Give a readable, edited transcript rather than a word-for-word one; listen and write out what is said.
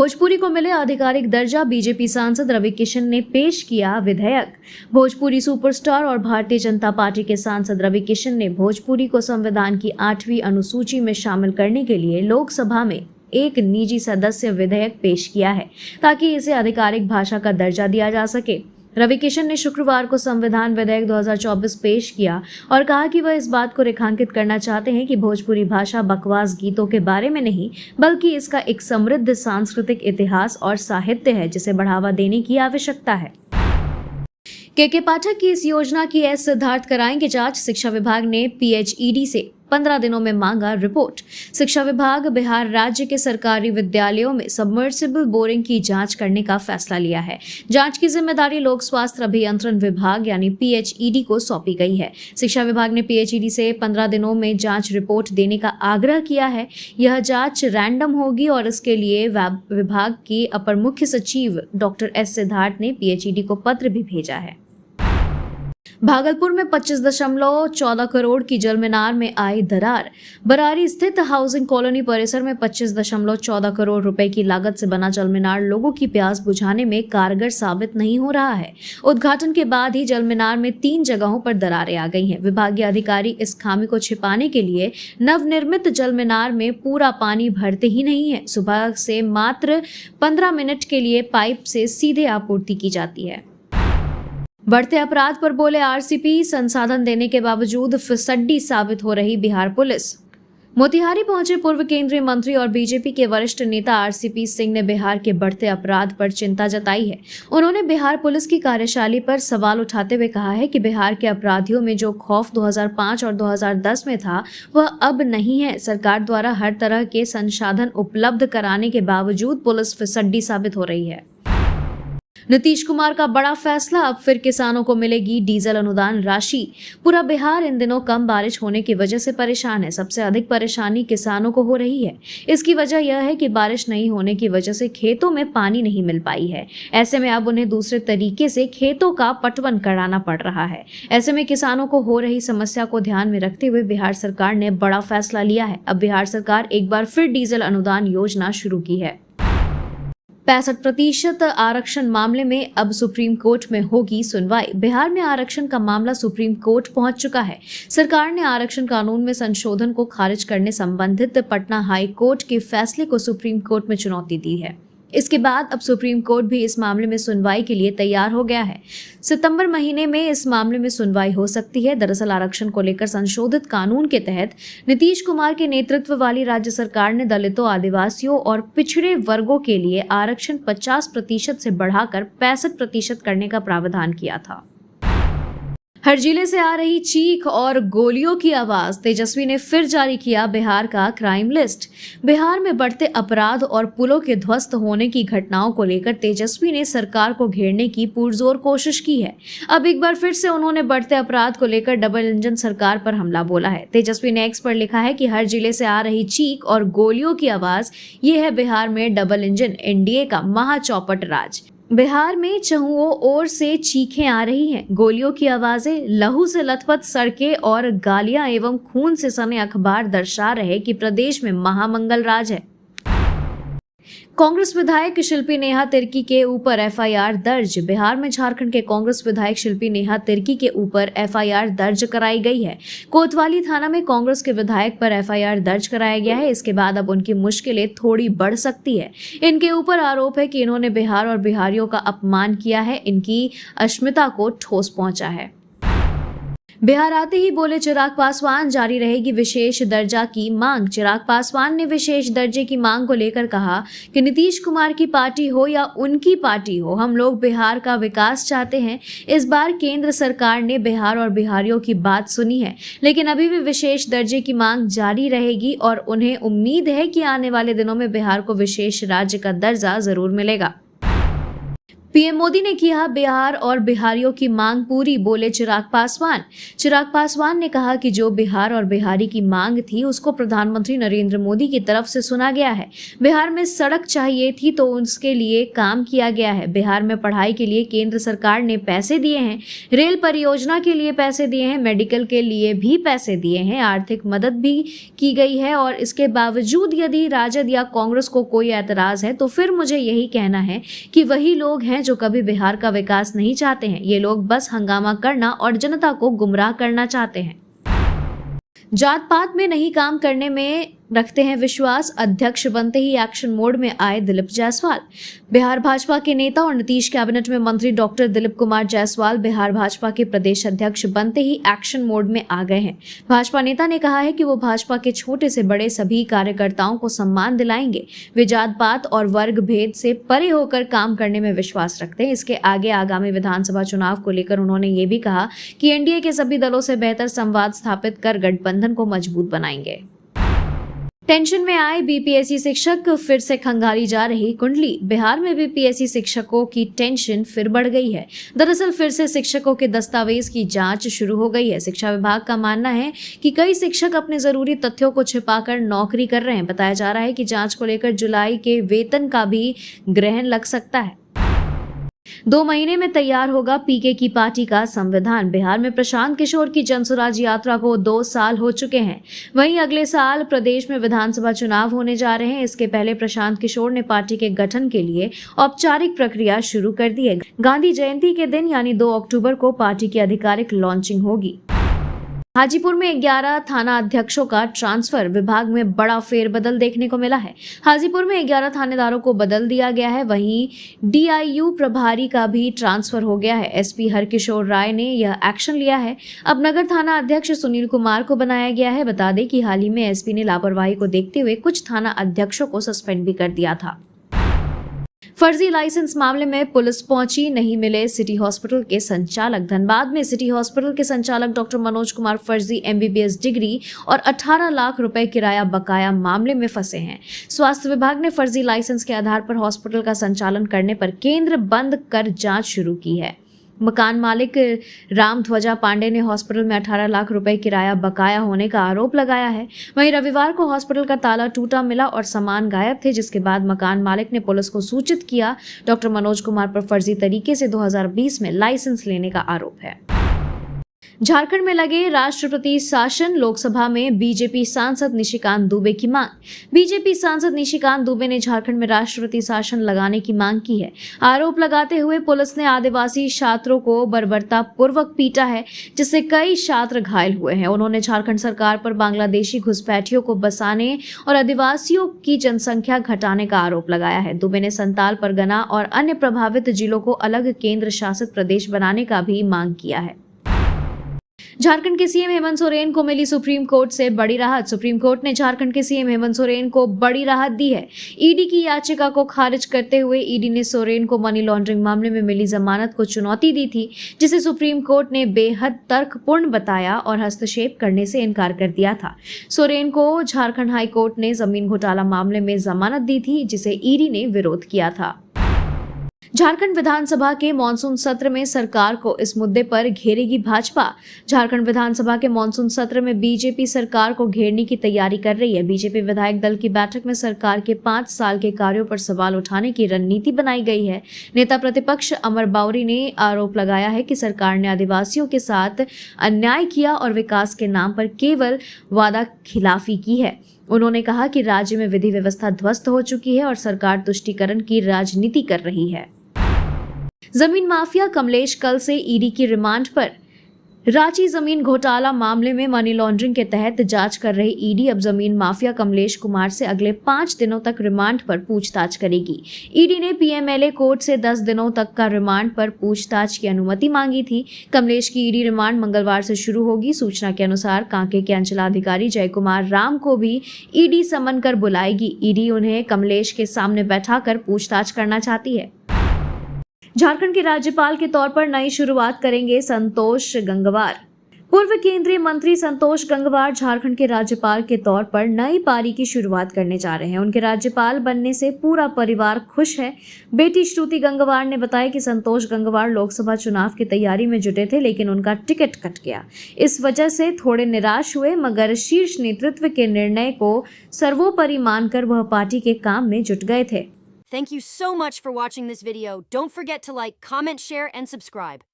भोजपुरी को मिले आधिकारिक दर्जा, बीजेपी सांसद रवि किशन ने पेश किया विधेयक। भोजपुरी सुपरस्टार और भारतीय जनता पार्टी के सांसद रवि किशन ने भोजपुरी को संविधान की 8वीं अनुसूची में शामिल करने के लिए लोकसभा में एक निजी सदस्य विधेयक पेश किया है ताकि इसे आधिकारिक भाषा का दर्जा दिया जा सके। रवि किशन ने शुक्रवार को संविधान विधेयक 2024 पेश किया और कहा कि वह इस बात को रेखांकित करना चाहते हैं कि भोजपुरी भाषा बकवास गीतों के बारे में नहीं, बल्कि इसका एक समृद्ध सांस्कृतिक इतिहास और साहित्य है जिसे बढ़ावा देने की आवश्यकता है। के पाठक की इस योजना की एस सिद्धार्थ कराएंगे जांच। शिक्षा विभाग ने PHED से 15 दिनों में मांगा रिपोर्ट। शिक्षा विभाग बिहार राज्य के सरकारी विद्यालयों में सबमर्सिबल बोरिंग की जांच करने का फैसला लिया है। जांच की जिम्मेदारी लोक स्वास्थ्य अभियंत्रण विभाग यानी PHED को सौंपी गई है। शिक्षा विभाग ने PHED से 15 दिनों में जांच रिपोर्ट देने का आग्रह किया है। यह जांच रैंडम होगी और इसके लिए विभाग की अपर मुख्य सचिव डॉक्टर एस सिद्धार्थ ने PHED को पत्र भी भेजा है। भागलपुर में 25.14 करोड़ की जल मीनार में आई दरार। बरारी स्थित हाउसिंग कॉलोनी परिसर में 25.14 करोड़ रुपए की लागत से बना जल मीनार लोगों की प्यास बुझाने में कारगर साबित नहीं हो रहा है। उद्घाटन के बाद ही जल मीनार में 3 जगहों पर दरारें आ गई हैं। विभागीय अधिकारी इस खामी को छिपाने के लिए नवनिर्मित जल मीनार में पूरा पानी भरते ही नहीं है। सुबह से मात्र 15 मिनट के लिए पाइप से सीधे आपूर्ति की जाती है। बढ़ते अपराध पर बोले RCP, संसाधन देने के बावजूद फिसड्डी साबित हो रही बिहार पुलिस। मोतिहारी पहुंचे पूर्व केंद्रीय मंत्री और बीजेपी के वरिष्ठ नेता RCP सिंह ने बिहार के बढ़ते अपराध पर चिंता जताई है। उन्होंने बिहार पुलिस की कार्यशैली पर सवाल उठाते हुए कहा है कि बिहार के अपराधियों में जो खौफ 2005 और 2010 में था वह अब नहीं है। सरकार द्वारा हर तरह के संसाधन उपलब्ध कराने के बावजूद पुलिस फिसड्डी साबित हो रही है। नीतीश कुमार का बड़ा फैसला, अब फिर किसानों को मिलेगी डीजल अनुदान राशि। पूरा बिहार इन दिनों कम बारिश होने की वजह से परेशान है। सबसे अधिक परेशानी किसानों को हो रही है। इसकी वजह यह है कि बारिश नहीं होने की वजह से खेतों में पानी नहीं मिल पाई है। ऐसे में अब उन्हें दूसरे तरीके से खेतों का पटवन कराना पड़ रहा है। ऐसे में किसानों को हो रही समस्या को ध्यान में रखते हुए बिहार सरकार ने बड़ा फैसला लिया है। अब बिहार सरकार एक बार फिर डीजल अनुदान योजना शुरू की है। 65% आरक्षण मामले में अब सुप्रीम कोर्ट में होगी सुनवाई। बिहार में आरक्षण का मामला सुप्रीम कोर्ट पहुंच चुका है। सरकार ने आरक्षण कानून में संशोधन को खारिज करने संबंधित पटना हाई कोर्ट के फैसले को सुप्रीम कोर्ट में चुनौती दी है। इसके बाद अब सुप्रीम कोर्ट भी इस मामले में सुनवाई के लिए तैयार हो गया है। सितंबर महीने में इस मामले में सुनवाई हो सकती है। दरअसल आरक्षण को लेकर संशोधित कानून के तहत नीतीश कुमार के नेतृत्व वाली राज्य सरकार ने दलितों, आदिवासियों और पिछड़े वर्गों के लिए आरक्षण 50% से बढ़ाकर 65% करने का प्रावधान किया था। हर जिले से आ रही चीख और गोलियों की आवाज, तेजस्वी ने फिर जारी किया बिहार का क्राइम लिस्ट। बिहार में बढ़ते अपराध और पुलों के ध्वस्त होने की घटनाओं को लेकर तेजस्वी ने सरकार को घेरने की पुरजोर कोशिश की है। अब एक बार फिर से उन्होंने बढ़ते अपराध को लेकर डबल इंजन सरकार पर हमला बोला है। तेजस्वी ने एक्स पर लिखा है कि हर जिले से आ रही चीख और गोलियों की आवाज, ये है बिहार में डबल इंजन एनडीए का महाचौपट राज। बिहार में चहुओं ओर से चीखें आ रही हैं, गोलियों की आवाजें, लहू से लथपथ सड़कें और गालियां एवं खून से सने अखबार दर्शा रहे कि प्रदेश में महामंगल राज है। कांग्रेस विधायक शिल्पी नेहा तिर्की के ऊपर FIR दर्ज। बिहार में झारखंड के कांग्रेस विधायक शिल्पी नेहा तिर्की के ऊपर FIR दर्ज कराई गई है। कोतवाली थाना में कांग्रेस के विधायक पर FIR दर्ज कराया गया है। इसके बाद अब उनकी मुश्किलें थोड़ी बढ़ सकती है। इनके ऊपर आरोप है कि इन्होंने बिहार और बिहारियों का अपमान किया है, इनकी अस्मिता को ठोस पहुंचा है। बिहार आते ही बोले चिराग पासवान, जारी रहेगी विशेष दर्जा की मांग। चिराग पासवान ने विशेष दर्जे की मांग को लेकर कहा कि नीतीश कुमार की पार्टी हो या उनकी पार्टी हो, हम लोग बिहार का विकास चाहते हैं। इस बार केंद्र सरकार ने बिहार और बिहारियों की बात सुनी है, लेकिन अभी भी विशेष दर्जे की मांग जारी रहेगी और उन्हें उम्मीद है कि आने वाले दिनों में बिहार को विशेष राज्य का दर्जा जरूर मिलेगा। पीएम मोदी ने किया बिहार और बिहारियों की मांग पूरी, बोले चिराग पासवान। चिराग पासवान ने कहा कि जो बिहार और बिहारी की मांग थी उसको प्रधानमंत्री नरेंद्र मोदी की तरफ से सुना गया है। बिहार में सड़क चाहिए थी तो उसके लिए काम किया गया है। बिहार में पढ़ाई के लिए केंद्र सरकार ने पैसे दिए हैं, रेल परियोजना के लिए पैसे दिए हैं, मेडिकल के लिए भी पैसे दिए हैं, आर्थिक मदद भी की गई है। और इसके बावजूद यदि राजद या कांग्रेस को कोई ऐतराज है तो फिर मुझे यही कहना है कि वही लोग हैं जो कभी बिहार का विकास नहीं चाहते हैं। ये लोग बस हंगामा करना और जनता को गुमराह करना चाहते हैं। जात पात में नहीं काम करने में रखते हैं विश्वास, अध्यक्ष बनते ही एक्शन मोड में आए दिलीप जायसवाल। बिहार भाजपा के नेता और नीतीश कैबिनेट में मंत्री डॉक्टर दिलीप कुमार जायसवाल बिहार भाजपा के प्रदेश अध्यक्ष बनते ही एक्शन मोड में आ गए हैं। भाजपा नेता ने कहा है कि वो भाजपा के छोटे से बड़े सभी कार्यकर्ताओं को सम्मान दिलाएंगे। वे जात पात और वर्ग भेद से परे होकर काम करने में विश्वास रखते हैं। इसके आगे आगामी विधानसभा चुनाव को लेकर उन्होंने ये भी कहा कि एनडीए के सभी दलों से बेहतर संवाद स्थापित कर गठबंधन को मजबूत बनाएंगे। टेंशन में आए बीपीएससी शिक्षक, फिर से खंगाली जा रही कुंडली। बिहार में बीपीएससी शिक्षकों की टेंशन फिर बढ़ गई है। दरअसल फिर से शिक्षकों के दस्तावेज की जांच शुरू हो गई है। शिक्षा विभाग का मानना है कि कई शिक्षक अपने जरूरी तथ्यों को छिपाकर नौकरी कर रहे हैं। बताया जा रहा है कि जांच को लेकर जुलाई के वेतन का भी ग्रहण लग सकता है। 2 महीने में तैयार होगा पीके की पार्टी का संविधान। बिहार में प्रशांत किशोर की जनसुराज यात्रा को 2 साल हो चुके हैं। वहीं अगले साल प्रदेश में विधानसभा चुनाव होने जा रहे हैं। इसके पहले प्रशांत किशोर ने पार्टी के गठन के लिए औपचारिक प्रक्रिया शुरू कर दी है। गांधी जयंती के दिन यानी 2 अक्टूबर को पार्टी की आधिकारिक लॉन्चिंग होगी। हाजीपुर में 11 थाना अध्यक्षों का ट्रांसफर, विभाग में बड़ा फेरबदल देखने को मिला है। हाजीपुर में 11 थानेदारों को बदल दिया गया है। वहीं डीआईयू प्रभारी का भी ट्रांसफर हो गया है। एसपी हरकिशोर राय ने यह एक्शन लिया है। अब नगर थाना अध्यक्ष सुनील कुमार को बनाया गया है। बता दें कि हाल ही में एसपी ने लापरवाही को देखते हुए कुछ थाना अध्यक्षों को सस्पेंड भी कर दिया था। फर्जी लाइसेंस मामले में पुलिस पहुंची, नहीं मिले सिटी हॉस्पिटल के संचालक। धनबाद में सिटी हॉस्पिटल के संचालक डॉक्टर मनोज कुमार फर्जी एमबीबीएस डिग्री और 18 लाख रुपए किराया बकाया मामले में फंसे हैं। स्वास्थ्य विभाग ने फर्जी लाइसेंस के आधार पर हॉस्पिटल का संचालन करने पर केंद्र बंद कर जांच शुरू की है। मकान मालिक राम ध्वजा पांडे ने हॉस्पिटल में 18 लाख रुपए किराया बकाया होने का आरोप लगाया है। वहीं रविवार को हॉस्पिटल का ताला टूटा मिला और सामान गायब थे, जिसके बाद मकान मालिक ने पुलिस को सूचित किया। डॉक्टर मनोज कुमार पर फर्जी तरीके से 2020 में लाइसेंस लेने का आरोप है। झारखंड में लगे राष्ट्रपति शासन, लोकसभा में बीजेपी सांसद निशिकांत दुबे की मांग। बीजेपी सांसद निशिकांत दुबे ने झारखंड में राष्ट्रपति शासन लगाने की मांग की है। आरोप लगाते हुए पुलिस ने आदिवासी छात्रों को बर्बरता पूर्वक पीटा है, जिससे कई छात्र घायल हुए हैं। उन्होंने झारखंड सरकार पर बांग्लादेशी घुसपैठियों को बसाने और आदिवासियों की जनसंख्या घटाने का आरोप लगाया है। दुबे ने संताल, परगना और अन्य प्रभावित जिलों को अलग केंद्र शासित प्रदेश बनाने का भी मांग किया है। झारखंड के सीएम हेमंत सोरेन को मिली सुप्रीम कोर्ट से बड़ी राहत। सुप्रीम कोर्ट ने झारखंड के सीएम हेमंत सोरेन को बड़ी राहत दी है। ईडी की याचिका को खारिज करते हुए ईडी ने सोरेन को मनी लॉन्ड्रिंग मामले में मिली जमानत को चुनौती दी थी, जिसे सुप्रीम कोर्ट ने बेहद तर्कपूर्ण बताया और हस्तक्षेप करने से इनकार कर दिया था। सोरेन को झारखंड हाई कोर्ट ने जमीन घोटाला मामले में जमानत दी थी, जिसे ईडी ने विरोध किया था। झारखंड विधानसभा के मानसून सत्र में सरकार को इस मुद्दे पर घेरेगी भाजपा। झारखंड विधानसभा के मानसून सत्र में बीजेपी सरकार को घेरने की तैयारी कर रही है। बीजेपी विधायक दल की बैठक में सरकार के 5 साल के कार्यों पर सवाल उठाने की रणनीति बनाई गई है। नेता प्रतिपक्ष अमर बावरी ने आरोप लगाया है कि सरकार ने आदिवासियों के साथ अन्याय किया और विकास के नाम पर केवल वादा खिलाफी की है। उन्होंने कहा कि राज्य में विधि व्यवस्था ध्वस्त हो चुकी है और सरकार तुष्टीकरण की राजनीति कर रही है। जमीन माफिया कमलेश कल से ईडी की रिमांड पर। रांची जमीन घोटाला मामले में मनी लॉन्ड्रिंग के तहत जांच कर रही ईडी अब जमीन माफिया कमलेश कुमार से अगले 5 दिनों तक रिमांड पर पूछताछ करेगी। ईडी ने पीएमएलए कोर्ट से 10 दिनों तक का रिमांड पर पूछताछ की अनुमति मांगी थी। कमलेश की ईडी रिमांड मंगलवार से शुरू होगी। सूचना के अनुसार कांके के अंचलाधिकारी जय कुमार राम को भी ईडी समन कर बुलाएगी। ईडी उन्हें कमलेश के सामने बैठाकर पूछताछ करना चाहती है। झारखंड के राज्यपाल के तौर पर नई शुरुआत करेंगे संतोष गंगवार। पूर्व केंद्रीय मंत्री संतोष गंगवार झारखंड के राज्यपाल के तौर पर नई पारी की शुरुआत करने जा रहे हैं। उनके राज्यपाल बनने से पूरा परिवार खुश है। बेटी श्रुति गंगवार ने बताया कि संतोष गंगवार लोकसभा चुनाव की तैयारी में जुटे थे, लेकिन उनका टिकट कट गया। इस वजह से थोड़े निराश हुए, मगर शीर्ष नेतृत्व के निर्णय को सर्वोपरि मानकर वह पार्टी के काम में जुट गए थे। Thank you so much for watching this video. Don't forget to like, comment, share, and subscribe.